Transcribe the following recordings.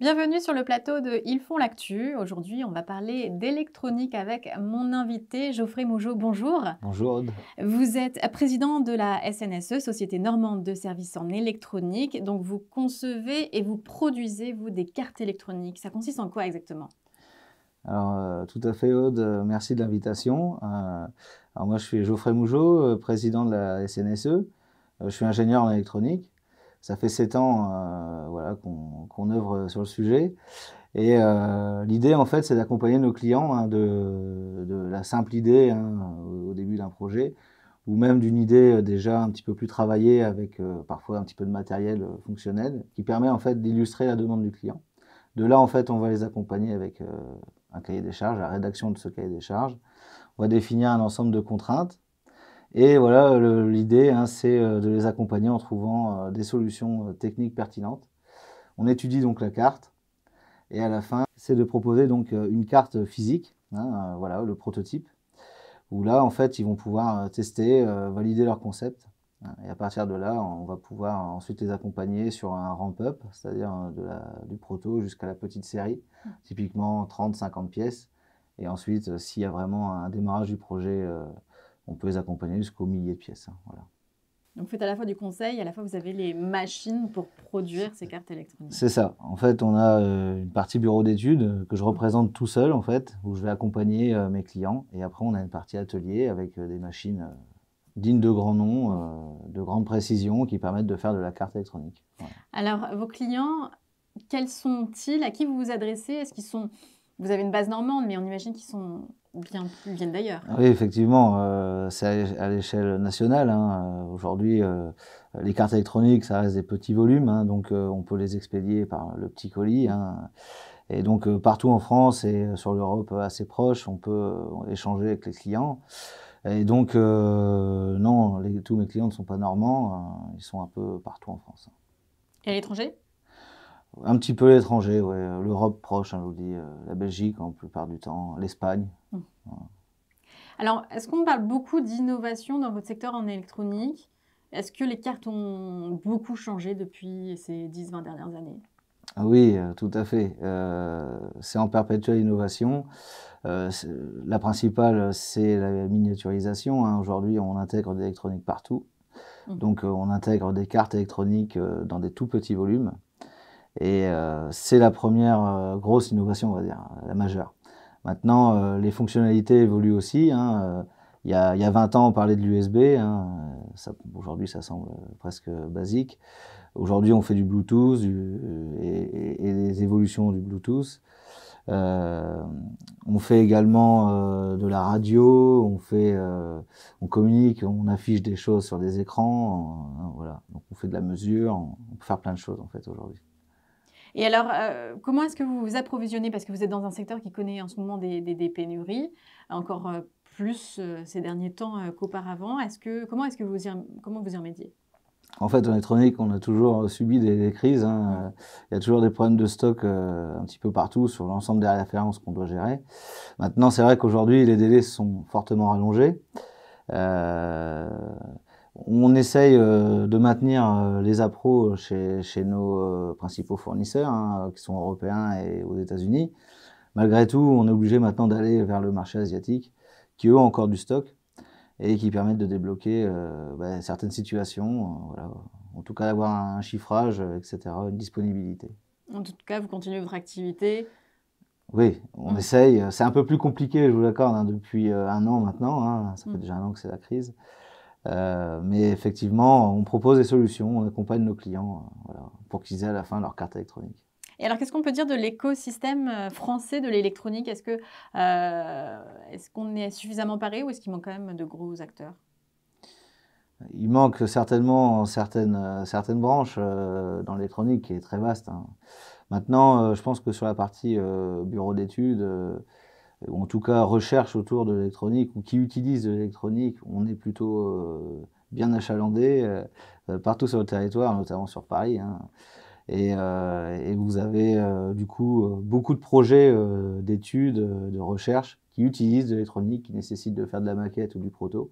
Bienvenue sur le plateau de Ils font l'actu. Aujourd'hui, on va parler d'électronique avec mon invité Geoffrey Mougeot. Bonjour. Bonjour Aude. Vous êtes président de la SNSE, Société normande de services en électronique. Donc, vous concevez et vous produisez, vous, des cartes électroniques. Ça consiste en quoi exactement? Alors, tout à fait Aude, merci de l'invitation. Alors moi je suis Geoffrey Mougeot, président de la SNSE. Je suis ingénieur en électronique. Ça fait 7 ans voilà, qu'on œuvre sur le sujet. Et l'idée en fait c'est d'accompagner nos clients de la simple idée au début d'un projet, ou même d'une idée déjà un petit peu plus travaillée avec parfois un petit peu de matériel fonctionnel, qui permet en fait d'illustrer la demande du client. De là, en fait, on va les accompagner avec un cahier des charges, la rédaction de ce cahier des charges. On va définir un ensemble de contraintes. Et voilà, l'idée, c'est de les accompagner en trouvant des solutions techniques pertinentes. On étudie donc la carte. Et à la fin, c'est de proposer donc une carte physique, voilà, le prototype, où là, en fait, ils vont pouvoir tester, valider leur concept. Et à partir de là, on va pouvoir ensuite les accompagner sur un ramp-up, c'est-à-dire du proto jusqu'à la petite série, typiquement 30-50 pièces. Et ensuite, s'il y a vraiment un démarrage du projet, on peut les accompagner jusqu'aux milliers de pièces. Voilà. Donc, vous faites à la fois du conseil, à la fois vous avez les machines pour produire ces cartes électroniques. C'est ça. En fait, on a une partie bureau d'études que je représente tout seul, en fait, où je vais accompagner mes clients. Et après, on a une partie atelier avec des machines dignes de grands noms, de grande précision, qui permettent de faire de la carte électronique. Voilà. Alors, vos clients, quels sont-ils? À qui vous vous adressez? Est-ce qu'ils sont... Vous avez une base normande, mais on imagine qu'ils sont bien plus... Ils viennent d'ailleurs. Oui, effectivement, c'est à l'échelle nationale. Aujourd'hui, les cartes électroniques, ça reste des petits volumes, donc on peut les expédier par le petit colis. Et donc, partout en France et sur l'Europe assez proche, on peut échanger avec les clients. Et donc, non, tous mes clients ne sont pas normands, ils sont un peu partout en France. Et à l'étranger? Un petit peu l'étranger, ouais, l'Europe proche, je vous dis, la Belgique en plupart du temps, l'Espagne. Voilà. Alors, est-ce qu'on parle beaucoup d'innovation dans votre secteur en électronique? Est-ce que les cartes ont beaucoup changé depuis ces 10-20 dernières années? Ah oui, tout à fait. C'est en perpétuelle innovation. C'est la principale, c'est la miniaturisation. Aujourd'hui, on intègre de l'électronique partout. Donc, on intègre des cartes électroniques dans des tout petits volumes. Et c'est la première grosse innovation, on va dire, la majeure. Maintenant, les fonctionnalités évoluent aussi. Il y a 20 ans, on parlait de l'USB. Aujourd'hui, ça semble presque basique. Aujourd'hui, on fait du Bluetooth et des évolutions du Bluetooth. On fait également de la radio, on communique, on affiche des choses sur des écrans. Voilà. Donc on fait de la mesure, on peut faire plein de choses en fait aujourd'hui. Et alors, comment est-ce que vous vous approvisionnez? Parce que vous êtes dans un secteur qui connaît en ce moment des pénuries, encore plus ces derniers temps qu'auparavant. Comment est-ce que comment vous y remédiez? En fait, en électronique, on a toujours subi des crises. Il y a toujours des problèmes de stock un petit peu partout sur l'ensemble des références qu'on doit gérer. Maintenant, c'est vrai qu'aujourd'hui, les délais sont fortement rallongés. On essaye de maintenir les appros chez nos principaux fournisseurs, qui sont européens et aux États-Unis. Malgré tout, on est obligé maintenant d'aller vers le marché asiatique, qui eux ont encore du stock et qui permettent de débloquer certaines situations, voilà. En tout cas d'avoir un chiffrage, etc., une disponibilité. En tout cas, vous continuez votre activité. Oui, on essaye. C'est un peu plus compliqué, je vous l'accorde, depuis un an maintenant. Ça fait déjà un an que c'est la crise. Mais effectivement, on propose des solutions, on accompagne nos clients voilà, pour qu'ils aient à la fin leur carte électronique. Et alors, qu'est-ce qu'on peut dire de l'écosystème français de l'électronique? Est-ce qu'on est suffisamment paré ou est-ce qu'il manque quand même de gros acteurs? Il manque certainement certaines branches dans l'électronique qui est très vaste. Maintenant, je pense que sur la partie bureau d'études, ou en tout cas recherche autour de l'électronique, ou qui utilise de l'électronique, on est plutôt bien achalandé partout sur le territoire, notamment sur Paris. Et vous avez du coup beaucoup de projets d'études, de recherche qui utilisent de l'électronique, qui nécessitent de faire de la maquette ou du proto.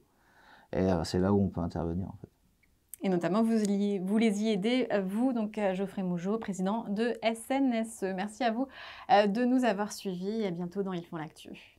Et c'est là où on peut intervenir en fait. Et notamment, vous les y aidez, vous, donc Geoffrey Mougeot, président de SNSE. Merci à vous de nous avoir suivis et à bientôt dans Ils font l'actu.